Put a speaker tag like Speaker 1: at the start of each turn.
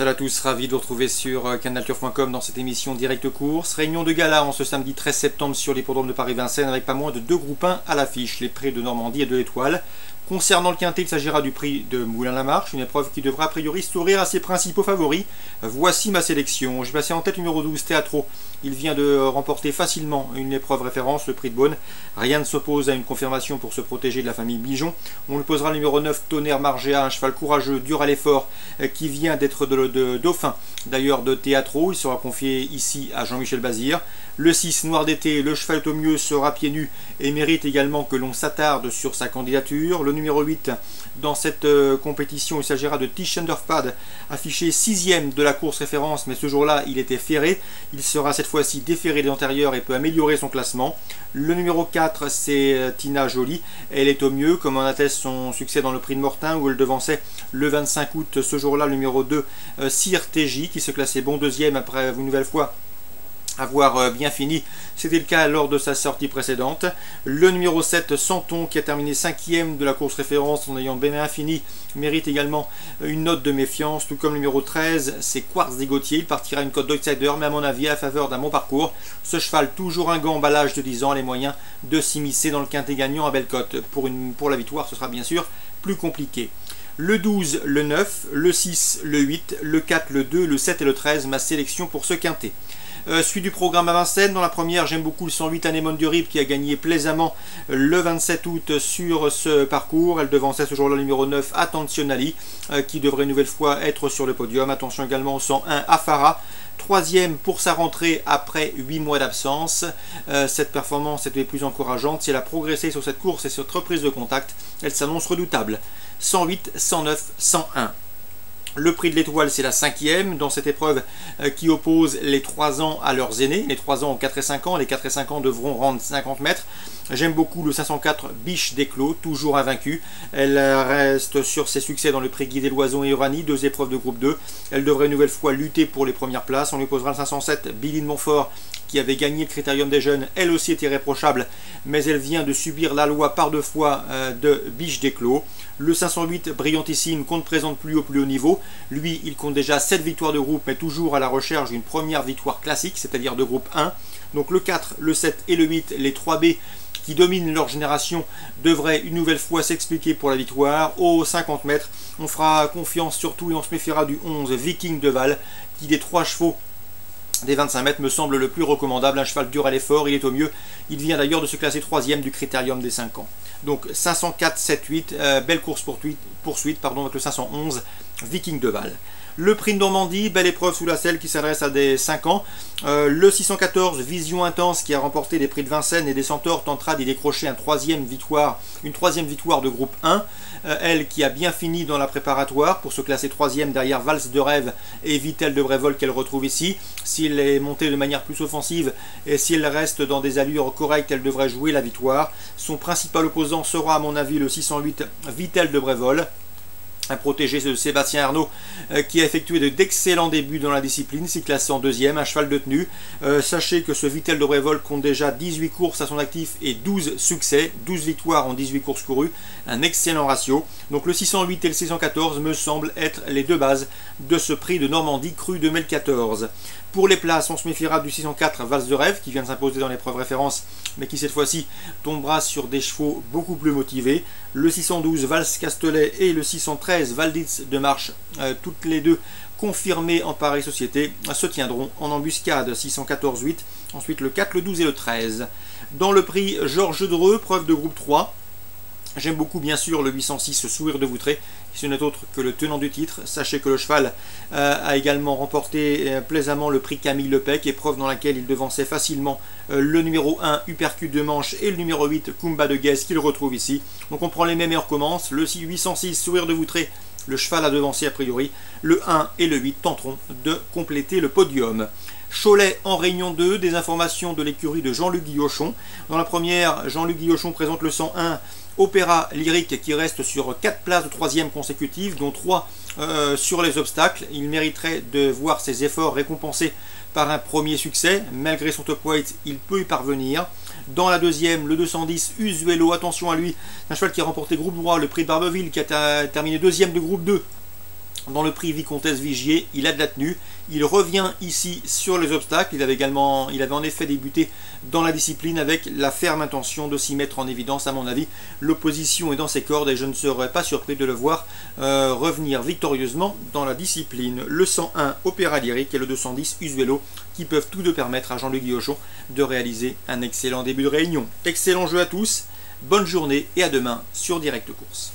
Speaker 1: Salut à tous, ravi de vous retrouver sur canalturf.com dans cette émission Direct Course. Réunion de gala en ce samedi 13 septembre sur l'hippodrome de Paris-Vincennes avec pas moins de deux groupes 1 à l'affiche, les prix de Normandie et de l'Étoile. Concernant le quintet, il s'agira du prix de Moulin-la-Marche, une épreuve qui devra a priori sourire à ses principaux favoris. Voici ma sélection. J'ai passé en tête numéro 12, Teatro. Il vient de remporter facilement une épreuve référence, le prix de Beaune. Rien ne s'oppose à une confirmation pour se protéger de la famille Bijon. On lui posera le numéro 9, Tonnerre Margéa, un cheval courageux, dur à l'effort, qui vient d'être de dauphin d'ailleurs de Teatro. Il sera confié ici à Jean-Michel Bazir. Le 6, Noir d'été, le cheval est au mieux, sera pieds nus et mérite également que l'on s'attarde sur sa candidature. Le numéro 8, dans cette compétition, il s'agira de Tischendorfpad, affiché 6e de la course référence, mais ce jour-là, il était ferré. Il sera cette fois-ci déféré des antérieurs et peut améliorer son classement. Le numéro 4, c'est Tina Jolie. Elle est au mieux, comme en atteste son succès dans le prix de Mortain, où elle devançait le 25 août, ce jour-là, le numéro 2, Sir TJ, qui se classait bon deuxième après une nouvelle fois avoir bien fini, c'était le cas lors de sa sortie précédente. Le numéro 7, Santon, qui a terminé 5e de la course référence en ayant bien fini, mérite également une note de méfiance, tout comme le numéro 13, c'est Quartz des Gauthier. Il partira une cote d'outsider, mais à mon avis à la faveur d'un bon parcours. Ce cheval, toujours un gant emballage de 10 ans, les moyens de s'immiscer dans le quintet gagnant à belle cote. Pour la victoire, ce sera bien sûr plus compliqué. Le 12, le 9, le 6, le 8, le 4, le 2, le 7 et le 13, ma sélection pour ce quintet. Suite du programme à Vincennes. Dans la première, j'aime beaucoup le 108 Anémone du Rip qui a gagné plaisamment le 27 août sur ce parcours. Elle devançait ce jour-là le numéro 9 Attenzionali qui devrait une nouvelle fois être sur le podium. Attention également au 101 Afara, troisième pour sa rentrée après 8 mois d'absence. Cette performance était plus encourageante. Si elle a progressé sur cette course et sur cette reprise de contact, elle s'annonce redoutable. 108, 109, 101. Le prix de l'Étoile, c'est la 5e dans cette épreuve qui oppose les 3 ans à leurs aînés. Les 3 ans ont 4 et 5 ans. Les 4 et 5 ans devront rendre 50 mètres. J'aime beaucoup le 504 Biche d'Éclos, toujours invaincue. Elle reste sur ses succès dans le prix Guy des Loisons et Uranie, deux épreuves de groupe 2. Elle devrait une nouvelle fois lutter pour les premières places. On lui posera le 507 Billy de Montfort, qui avait gagné le Critérium des Jeunes. Elle aussi est irréprochable, mais elle vient de subir la loi par deux fois de Biche d'Éclos. Le 508 Brillantissime compte présente plus au plus haut niveau. Lui, il compte déjà 7 victoires de groupe, mais toujours à la recherche d'une première victoire classique, c'est-à-dire de groupe 1. Donc le 4, le 7 et le 8, les 3B qui dominent leur génération, devraient une nouvelle fois s'expliquer pour la victoire. Aux 50 mètres, on fera confiance surtout et on se méfiera du 11 Viking de Val, qui des 3 chevaux des 25 mètres me semble le plus recommandable. Un cheval dur à l'effort, il est au mieux. Il vient d'ailleurs de se classer 3e du Critérium des 5 ans. Donc 504, 7, 8, belle course poursuite avec le 511 Viking de Val. Le prix de Normandie, belle épreuve sous la selle qui s'adresse à des 5 ans. Le 614 Vision Intense qui a remporté les prix de Vincennes et des Centaures tentera d'y décrocher une troisième victoire de groupe 1. Elle qui a bien fini dans la préparatoire pour se classer 3e derrière Valse de Rêve et Vitel de Brévol qu'elle retrouve ici. S'il est monté de manière plus offensive et si elle reste dans des allures correctes, elle devrait jouer la victoire. Son principal opposant sera à mon avis le 608 Vitel de Brévol, un protégé de Sébastien Arnaud qui a effectué d'excellents débuts dans la discipline, s'y classé en 2e, un cheval de tenue. Sachez que ce Vitel de Brévol compte déjà 18 courses à son actif et 12 succès, 12 victoires en 18 courses courues, un excellent ratio. Donc le 608 et le 614 me semblent être les deux bases de ce prix de Normandie cru 2014. Pour les places, on se méfiera du 604 Valse de Rêve qui vient de s'imposer dans l'épreuve référence, mais qui cette fois-ci tombera sur des chevaux beaucoup plus motivés. Le 612 Valse Castelet et le 613 Valditz de Marche, toutes les deux confirmées en pareille société, se tiendront en embuscade. 614-8, ensuite le 4, le 12 et le 13. Dans le prix Georges Dreux, preuve de groupe 3, j'aime beaucoup bien sûr le 806 Sourire de Voutré, qui n'est autre que le tenant du titre. Sachez que le cheval a également remporté plaisamment le prix Camille Lepec, épreuve dans laquelle il devançait facilement le numéro 1 Uppercut de Manche et le numéro 8 Kumba de Guess qu'il retrouve ici. Donc on prend les mêmes et on recommence. Le 806 Sourire de Voutré, le cheval a devancé a priori. Le 1 et le 8 tenteront de compléter le podium. Cholet en Réunion 2, des informations de l'écurie de Jean-Luc Guillochon. Dans la première, Jean-Luc Guillochon présente le 101 Opéra Lyrique qui reste sur 4 places de 3e consécutives, dont 3 sur les obstacles. Il mériterait de voir ses efforts récompensés par un premier succès. Malgré son top weight, il peut y parvenir. Dans la deuxième, le 210 Usuelo, attention à lui, un cheval qui a remporté groupe droit, le prix de Barbeville, qui a terminé 2e de groupe 2 Dans le prix Vicomtesse Vigier, il a de la tenue. Il revient ici sur les obstacles. Il avait en effet débuté dans la discipline avec la ferme intention de s'y mettre en évidence. À mon avis, l'opposition est dans ses cordes et je ne serais pas surpris de le voir revenir victorieusement dans la discipline. Le 101 Opéra Lyrique et le 210 Usuelo qui peuvent tous deux permettre à Jean-Luc Guillochon de réaliser un excellent début de réunion. Excellent jeu à tous, bonne journée et à demain sur Direct Course.